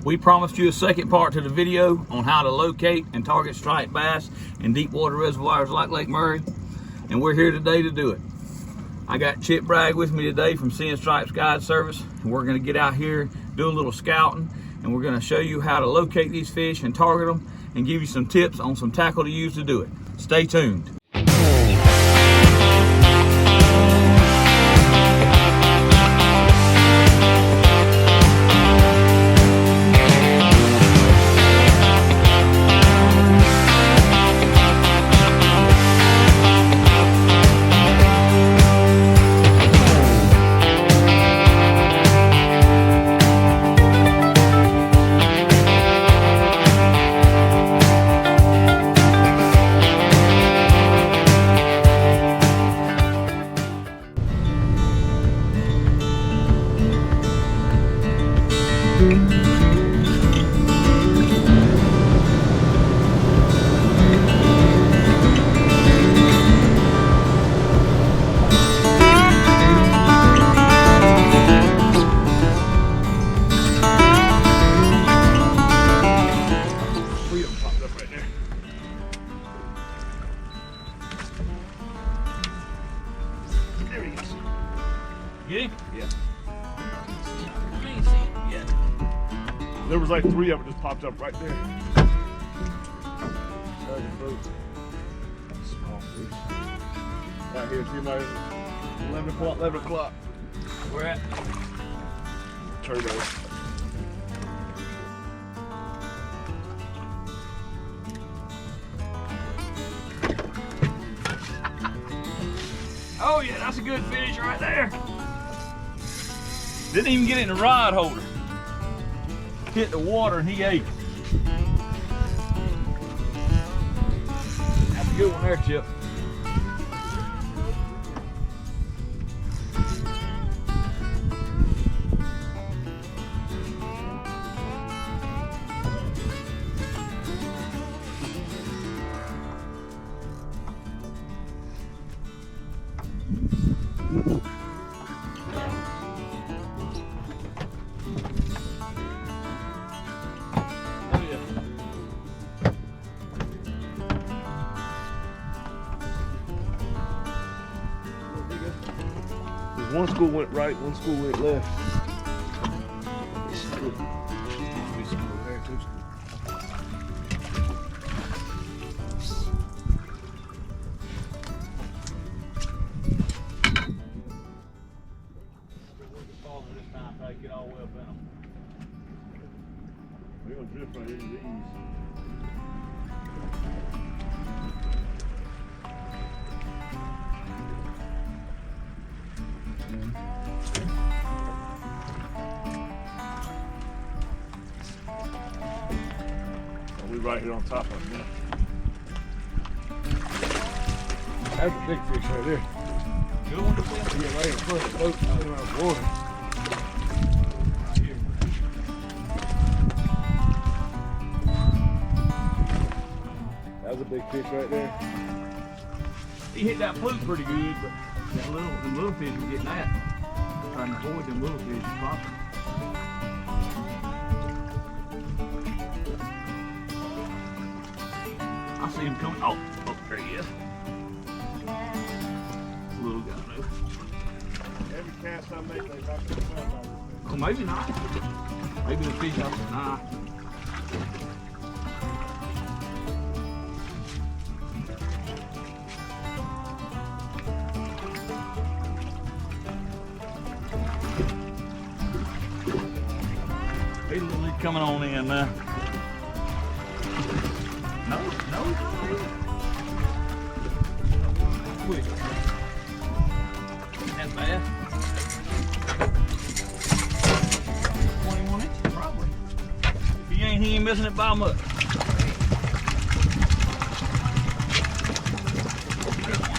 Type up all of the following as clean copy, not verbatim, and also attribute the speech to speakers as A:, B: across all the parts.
A: We promised you a second part to the video on how to locate and target striped bass in deep water reservoirs like Lake Murray, and we're here today to do it. I got Chip Bragg with me today from Seeing Stripes Guide Service, and we're going to get out here, do a little scouting, and we're going to show you how to locate these fish and target them and give you some tips on some tackle to use to do it. Stay tuned.
B: Get him?
C: Yeah.
B: I ain't seen him yet.
C: There was like 3 of them just popped up right there. Small fish. Right here, see my 11 o'clock.
B: Where at?
C: Turbo.
B: Oh yeah, that's a good fish right there. Didn't even get it in the rod holder. Hit the water and he ate it. That's a good one there, Chip.
C: One school went right, one school went left. They're gonna drift right into these. We right here on top of it now. That's a big fish right there.
B: Good one.
C: Yeah, right in front of the boat out there on the water.
B: Right here.
C: That was a big fish right there.
B: He hit that fluke pretty good, but them little fish were getting that. Trying to avoid them little fish popping. I see him coming. Oh, there he is. Little guy, though.
C: Every cast I make, they knock it down.
B: Oh, maybe not. Maybe the fish out there. Nah. He's literally coming on in now. No, quick. That's bad. 21 inches, probably. If he ain't missing it by much.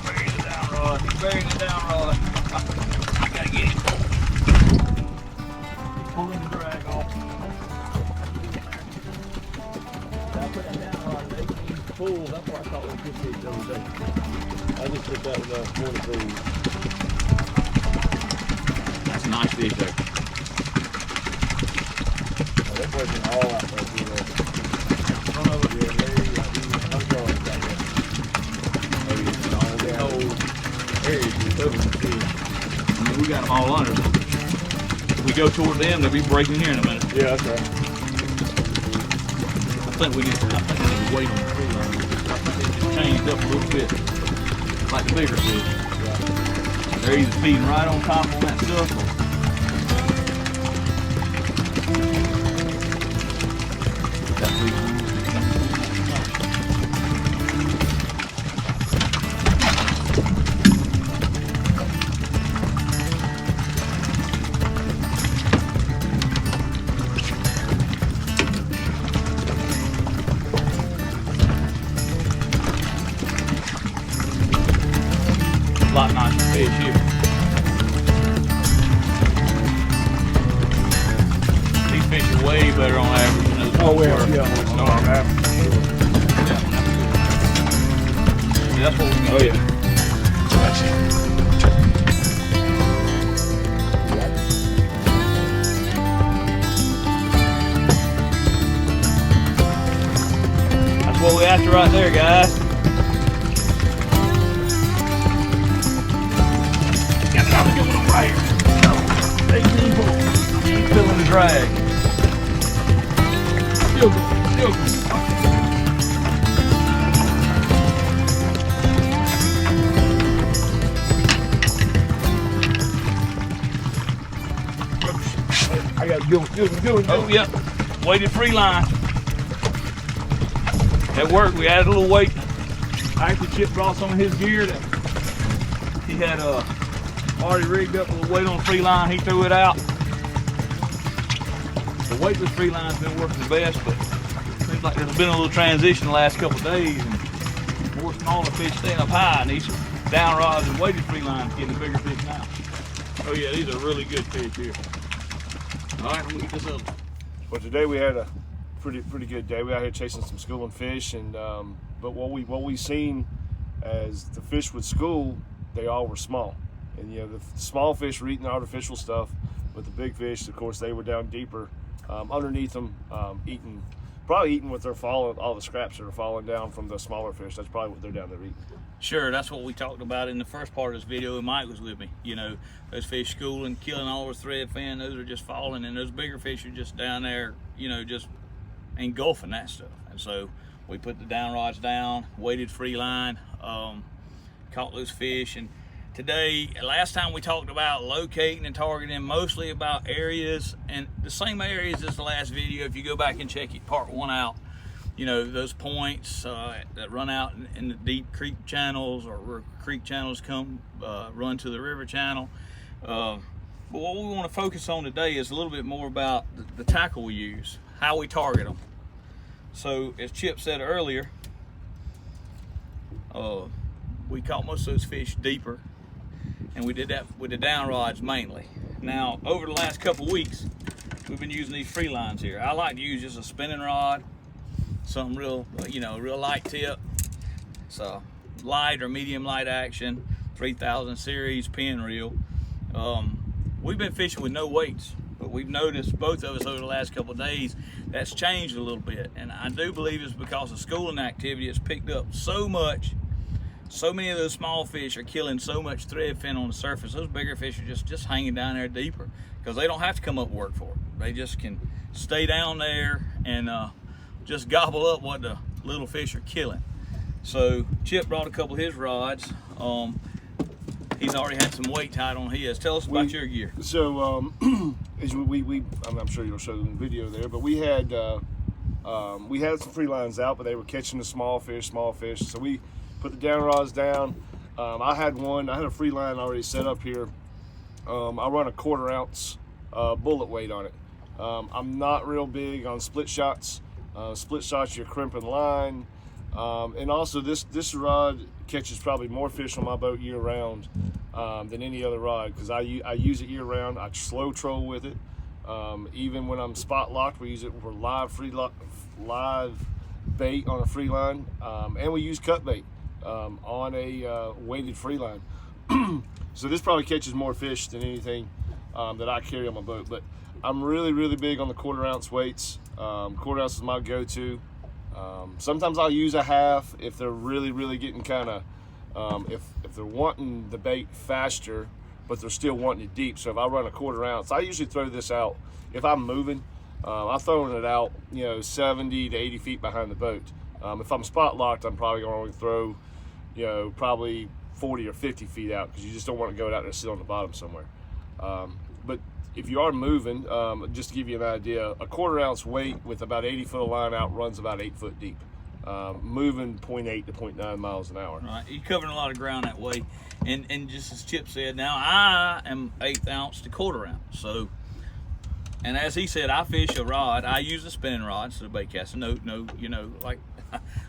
B: Burying it down, Rod. He's burying it down, Rod. I gotta get him. He's pulling the drag off. I put that down, Rod. 18 full. That's what I thought we could see the other day.
C: I just put that in the water pool.
B: That's a nice fish there.
C: That's pushing all out there through there.
B: Front of it.
C: Yeah, I'm going back there.
B: Oh, yeah. All the whole area is covered with fish. I mean, we got them all under. If we go toward them, they'll be breaking here in a minute.
C: Yeah, that's right.
B: I think we need to wait on the tree line. I think they just changed up a little bit, like the bigger fish.
C: Yeah.
B: They're either feeding right on top on that stuff or that free line. A lot nicer fish here. These fish are way better on average than those.
C: Oh,
B: ones
C: yeah,
B: were.
C: yeah. No, I'm happy.
B: Yeah, that's what we're
C: Oh,
B: gonna do.
C: yeah.
B: That's what we're after right there, guys. Got another good one right here. 18 points. Keep feeling the drag. Still good. Still good.
C: I got a good one.
B: Oh, yep. Weighted free line. That worked. We added a little weight. Actually, Chip brought some of his gear that he had already rigged up a little weight on the free line. He threw it out. The weightless free line's been working the best, but it seems like there's been a little transition the last couple of days, and more smaller fish staying up high, and these down rods and weighted free lines getting the bigger fish now. Oh yeah, these are really good fish here. All right, I'm gonna eat this up.
C: Well, today we had a pretty good day. We out here chasing some schooling fish, and but what we seen as the fish with school, they all were small, and you know the small fish were eating artificial stuff, but the big fish, of course, they were down deeper underneath them, probably eating what they're falling, all the scraps that are falling down from the smaller fish. That's probably what they're down there eating.
B: Sure, that's what we talked about in the first part of this video, and Mike was with me. You know, those fish schooling, killing all those thread fin, those are just falling, and those bigger fish are just down there, you know, just engulfing that stuff. And so we put the down rods down, weighted free line, caught those fish. And today, last time we talked about locating and targeting, mostly about areas, and the same areas as the last video. If you go back and check it, part 1 out, you know, those points that run out in the deep creek channels, or where creek channels come run to the river channel. But what we want to focus on today is a little bit more about the tackle we use, how we target them. So as Chip said earlier, we caught most of those fish deeper, and we did that with the down rods mainly. Now, over the last couple weeks, we've been using these free lines here. I like to use just a spinning rod, something real, you know, real light tip. So light or medium light action, 3000 series pin reel. We've been fishing with no weights, but we've noticed, both of us over the last couple of days, that's changed a little bit. And I do believe it's because the schooling activity has picked up so much. So many of those small fish are killing so much thread fin on the surface. Those bigger fish are just hanging down there deeper, because they don't have to come up and work for it. They just can stay down there and just gobble up what the little fish are killing. So Chip brought a couple of his rods. He's already had some weight tied on his. Tell us about your gear.
C: So as I'm sure you'll show them the video there, but we had some free lines out, but they were catching the small fish. So we put the down rods down. I had a free line already set up here. I run a 1/4 ounce bullet weight on it. I'm not real big on split shots. Split shots, you're crimping line. And also this rod catches probably more fish on my boat year round than any other rod, because I use it year round. I slow troll with it. Even when I'm spot locked, we use it for live bait on a free line, and we use cut bait on a weighted free line. So this probably catches more fish than anything that I carry on my boat. But I'm really big on the 1/4 ounce weights. Quarter ounce is my go-to. Sometimes I'll use a half if they're really getting kind of, if they're wanting the bait faster, but they're still wanting it deep. So if I run a quarter ounce, I usually throw this out. If I'm moving, I'm throwing it out, 70 to 80 feet behind the boat. If I'm spot locked, I'm probably going to throw, probably 40 or 50 feet out, because you just don't want to go out there and sit on the bottom somewhere. But if you are moving, just to give you an idea, a quarter ounce weight with about 80 foot of line out runs about 8 foot deep. Moving 0.8 to 0.9 miles an hour.
B: Right, you're covering a lot of ground that way. And just as Chip said, now I am 1/8 ounce to quarter ounce. So, and as he said, I fish a rod. I use a spinning rod instead of bait casting. No, like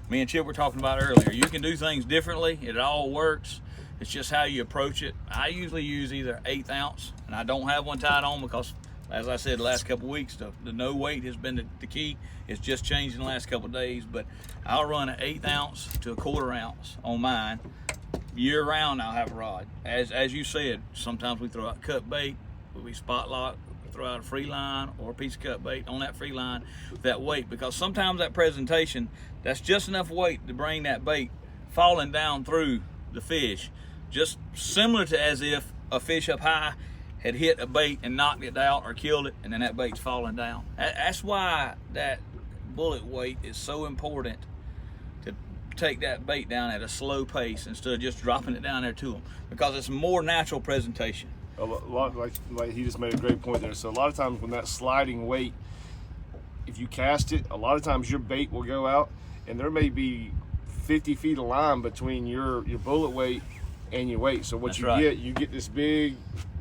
B: me and Chip were talking about earlier. You can do things differently. It all works. It's just how you approach it. I usually use either 1/8 ounce, and I don't have one tied on because, as I said, the last couple of weeks, the no weight has been the key. It's just changed in the last couple of days, but I'll run an 1/8 ounce to a quarter ounce on mine. Year round, I'll have a rod. As you said, sometimes we throw out cut bait, we spot lock, throw out a free line or a piece of cut bait on that free line with that weight, because sometimes that presentation, that's just enough weight to bring that bait falling down through the fish, just similar to as if a fish up high had hit a bait and knocked it out or killed it, and then that bait's falling down. That's why that bullet weight is so important, to take that bait down at a slow pace instead of just dropping it down there to them, because it's more natural presentation.
C: A lot, like he just made a great point there. So a lot of times when that sliding weight, if you cast it, a lot of times your bait will go out, and there may be 50 feet of line between your bullet weight and your weight. So what you get this big,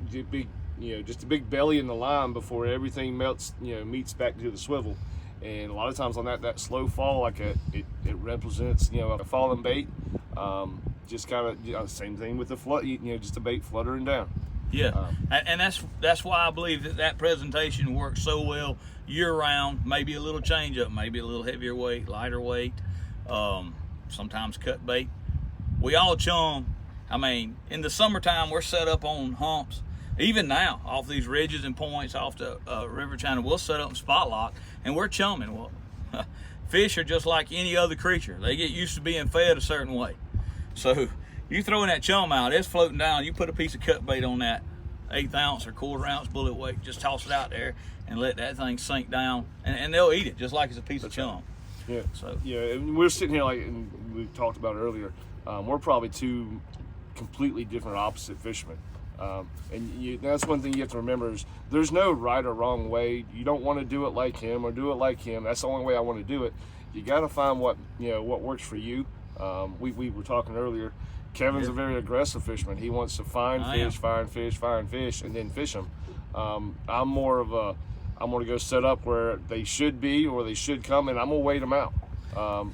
C: just a big belly in the line before everything melts, meets back to the swivel. And a lot of times on that slow fall, like it represents, a falling bait. Just kind of same thing with the flood, just a bait fluttering down.
B: Yeah, and that's why I believe that presentation works so well year round. Maybe a little change up, maybe a little heavier weight, lighter weight, sometimes cut bait. We all chum. I mean, in the summertime, we're set up on humps. Even now, off these ridges and points off the river channel, we'll set up and spot lock, and we're chumming. Well, fish are just like any other creature. They get used to being fed a certain way. So you throwing that chum out, it's floating down. You put a piece of cut bait on that 1/8 ounce or quarter ounce bullet weight, just toss it out there and let that thing sink down, and they'll eat it just like it's a piece of chum.
C: Yeah.
B: So
C: and we're sitting here and we talked about earlier. We're probably two completely different, opposite fishermen. That's one thing you have to remember is there's no right or wrong way. You don't want to do it like him or do it like him. That's the only way I want to do it. You got to find what works for you. We were talking earlier. Kevin's a very aggressive fisherman. He wants to find fish, and then fish them. I'm more of I'm going to go set up where they should be or they should come, and I'm going to wait them out.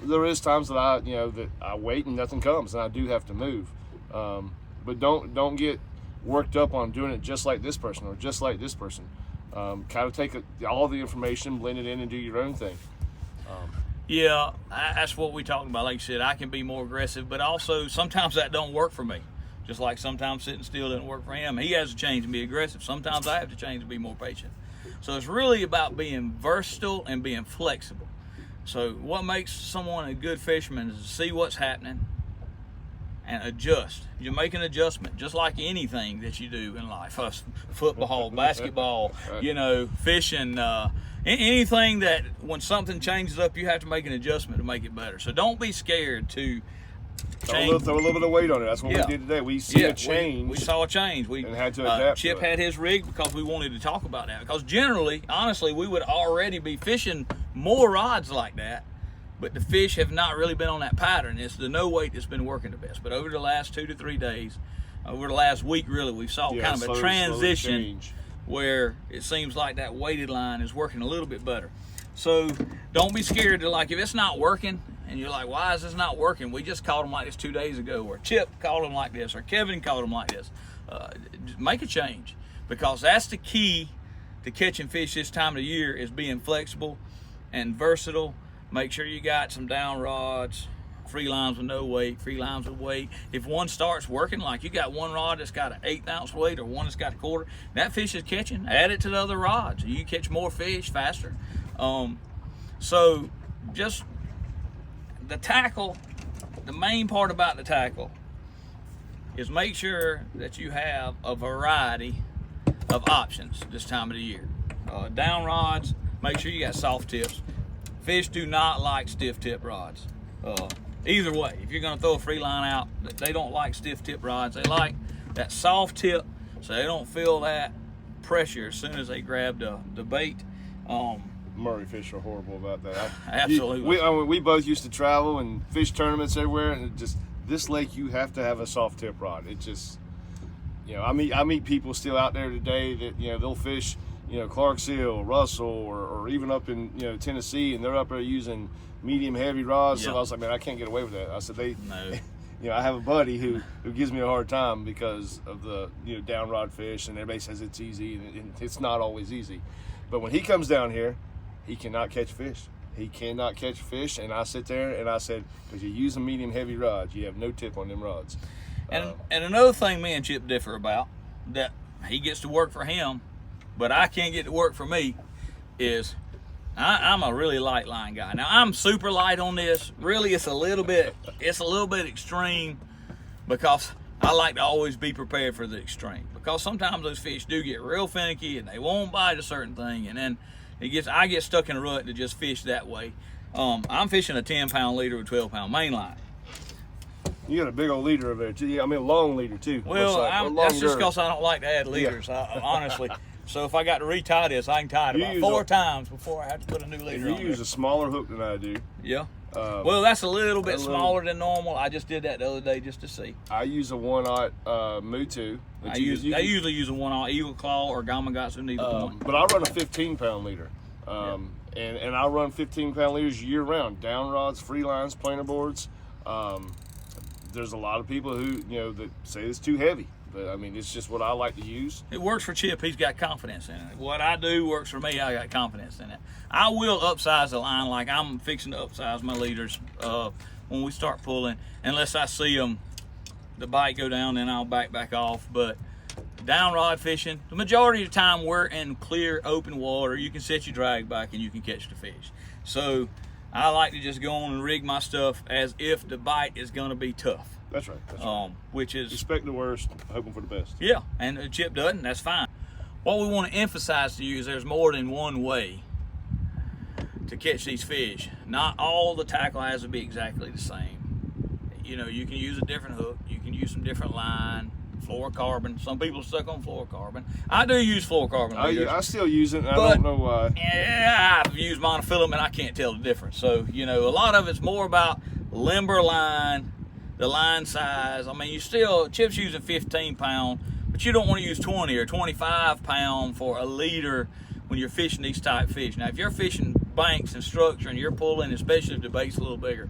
C: There is times that I wait and nothing comes, and I do have to move. But don't get worked up on doing it just like this person or just like this person. Kind of take all the information, blend it in, and do your own thing.
B: Yeah, that's what we talking about. Like you said, I can be more aggressive, but also sometimes that don't work for me. Just like sometimes sitting still doesn't work for him. He has to change and be aggressive. Sometimes I have to change and be more patient. So it's really about being versatile and being flexible. So what makes someone a good fisherman is to see what's happening and adjust. You make an adjustment, just like anything that you do in life. Football, basketball, fishing, anything that when something changes up, you have to make an adjustment to make it better. So don't be scared to change.
C: Throw a little bit of weight on it. That's what we did today. We see a change.
B: We saw a change. We
C: had to adapt.
B: Chip had his rig because we wanted to talk about that. Because generally, honestly, we would already be fishing more rods like that, but the fish have not really been on that pattern. It's the no weight that's been working the best. But over the last 2 to 3 days, over the last week, really, we saw kind of a transition where it seems like that weighted line is working a little bit better. So don't be scared to, like, if it's not working and you're like, why is this not working? We just caught them like this 2 days ago, or Chip caught them like this, or Kevin caught them like this. Make a change, because that's the key to catching fish this time of the year, is being flexible and versatile. Make sure you got some down rods, free lines with no weight, free lines with weight. If one starts working, like you got one rod that's got an 1/8 ounce weight or one that's got a quarter, that fish is catching, add it to the other rods. You catch more fish faster. So just the tackle, the main part about the tackle is make sure that you have a variety of options this time of the year. Down rods, make sure you got soft tips. Fish do not like stiff tip rods. Either way, if you're gonna throw a free line out, they don't like stiff tip rods. They like that soft tip so they don't feel that pressure as soon as they grab the bait.
C: Murray fish are horrible about that.
B: Absolutely.
C: We both used to travel and fish tournaments everywhere, and this lake you have to have a soft tip rod. It just, I meet people still out there today that they'll fish Clark Seal, Russell, or even up in Tennessee, and they're up there using medium heavy rods.
B: Yep.
C: So I was like, man, I can't get away with that. I said
B: No.
C: I have a buddy who gives me a hard time because of the down rod fish, and everybody says it's easy, and it's not always easy. But when he comes down here, he cannot catch fish. He cannot catch fish, and I sit there and I said, because you're using medium heavy rods, you have no tip on them rods.
B: And another thing me and Chip differ about, that he gets to work for him, but I can't get to work for me, is I'm a really light line guy. Now I'm super light on this. Really, it's a little bit extreme, because I like to always be prepared for the extreme. Because sometimes those fish do get real finicky and they won't bite a certain thing, and then I get stuck in a rut to just fish that way. I'm fishing a 10-pound leader with 12-pound main line.
C: You got a big old leader over there too. I mean, a long leader too.
B: Well, that's just because I don't like to add leaders, honestly. So if I got to retie this, I can tie it about 4 times before I have to put a new leader on.
C: You use a smaller hook than I do.
B: Yeah. Well, that's a little bit smaller than normal. I just did that the other day just to see.
C: I use a 1/0 Mutu.
B: I usually use a 1/0 Eagle Claw or Gamakatsu, neither one.
C: But I run a 15-pound leader. And I run 15-pound leaders year round. Down rods, free lines, planer boards. There's a lot of people who that say it's too heavy, but I mean it's just what I like to use.
B: It works for Chip. He's got confidence in it. What I do works for me. I got confidence in it. I will upsize the line, like I'm fixing to upsize my leaders when we start pulling, unless I see the bite go down, then I'll back off. But down rod fishing, the majority of the time we're in clear open water. You can set your drag back and you can catch the fish. So I like to just go on and rig my stuff as if the bite is going to be tough.
C: That's right.
B: Which is
C: expect the worst, hoping for the best.
B: Yeah, and Chip doesn't. That's fine. What we want to emphasize to you is there's more than one way to catch these fish. Not all the tackle has to be exactly the same. You can use a different hook. You can use some different line. Fluorocarbon. Some people are stuck on fluorocarbon. I do use fluorocarbon.
C: I still use it, and I don't know why.
B: Yeah, I've used monofilament. I can't tell the difference. So, a lot of it's more about limber line, the line size. I mean, Chip's using 15-pound, but you don't want to use 20 or 25-pound for a leader when you're fishing these type fish. Now, if you're fishing banks and structure and you're pulling, especially if the bait's a little bigger,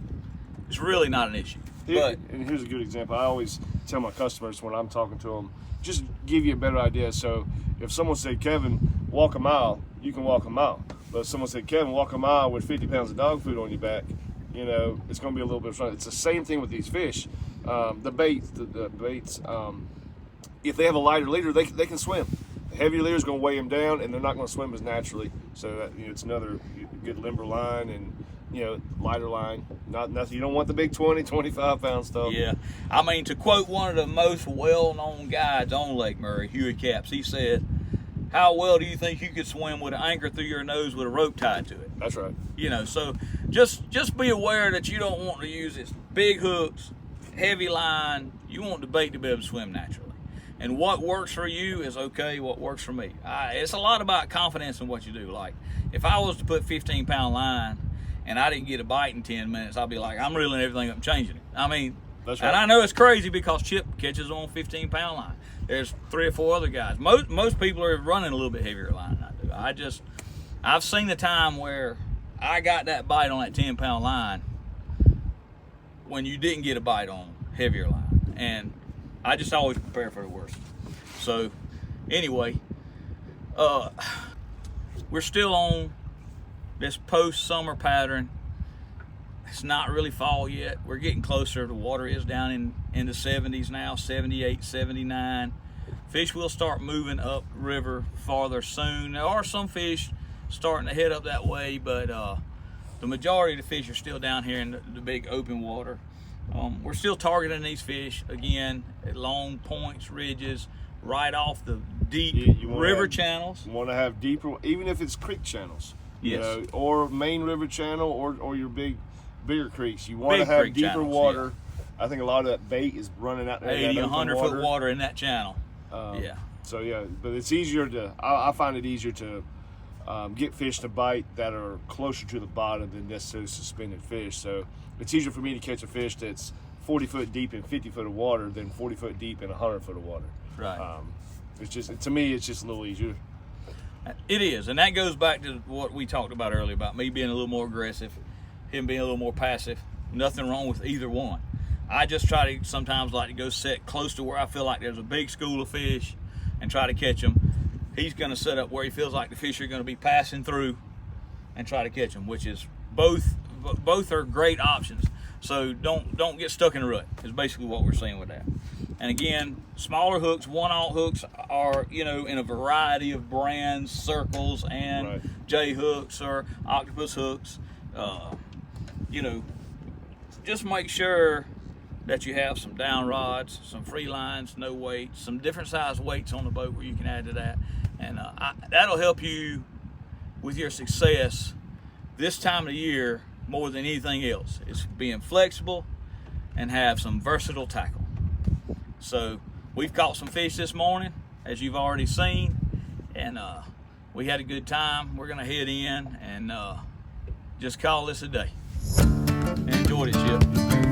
B: it's really not an issue.
C: And here's a good example. I always tell my customers when I'm talking to them, just give you a better idea. So if someone said, Kevin, walk a mile, you can walk a mile. But if someone said, Kevin, walk a mile with 50 pounds of dog food on your back, it's going to be a little bit fun. It's the same thing with these fish. The baits, if they have a lighter leader, they can swim. The heavier leader is going to weigh them down, and they're not going to swim as naturally. So that, it's another good limber line and lighter line. Nothing. You don't want the big 20, 25-pound stuff.
B: Yeah. I mean, to quote one of the most well-known guides on Lake Murray, Huey Capps, he said, "How well do you think you could swim with an anchor through your nose with a rope tied to it?"
C: That's right.
B: So just be aware that you don't want to use this big hooks, heavy line. You want the bait to be able to swim naturally. And what works for you is okay. What works for me. It's a lot about confidence in what you do. Like, if I was to put 15-pound line and I didn't get a bite in 10 minutes, I'd be like, I'm reeling everything up and changing it. I mean,
C: that's right.
B: And I know it's crazy because Chip catches on 15-pound line. There's 3 or 4 other guys. Most people are running a little bit heavier line than I do. I've seen the time where I got that bite on that 10-pound line when you didn't get a bite on heavier line. And I just always prepare for the worst. So anyway, we're still on this post-summer pattern. It's not really fall yet. We're getting closer. The water is down in the 70s now, 78, 79. Fish will start moving up river farther soon. There are some fish starting to head up that way, but the majority of the fish are still down here in the big open water. We're still targeting these fish again at long points, ridges, right off the deep river channels.
C: You want to have deeper, even if it's creek channels.
B: Yes.
C: You know, or main river channel, or your bigger creeks. You want to
B: Big
C: have
B: creek
C: deeper
B: channels,
C: water. I think a lot of that bait is running out there.
B: 80, 100 foot water in that channel. Yeah.
C: So yeah, but it's easier to. I find it easier to get fish to bite that are closer to the bottom than necessarily suspended fish. So it's easier for me to catch a fish that's 40 foot deep in 50 foot of water than 40 foot deep in 100 foot of water.
B: Right.
C: It's just, to me, it's just a little easier.
B: It is, and that goes back to what we talked about earlier about me being a little more aggressive, him being a little more passive. Nothing wrong with either one. I just try to sometimes like to go sit close to where I feel like there's a big school of fish and try to catch them. He's going to set up where he feels like the fish are going to be passing through and try to catch them, which is both are great options. So don't get stuck in a rut is basically what we're saying with that. And again, smaller hooks, one-aught hooks are, you know, in a variety of brands, circles and J hooks or octopus hooks. You know, just make sure that you have some down rods, some free lines, no weights, some different size weights on the boat where you can add to that. And that'll help you with your success this time of year more than anything else. It's being flexible and have some versatile tackle. So we've caught some fish this morning, as you've already seen, and we had a good time. We're gonna head in and just call this a day. Enjoyed it, Chip.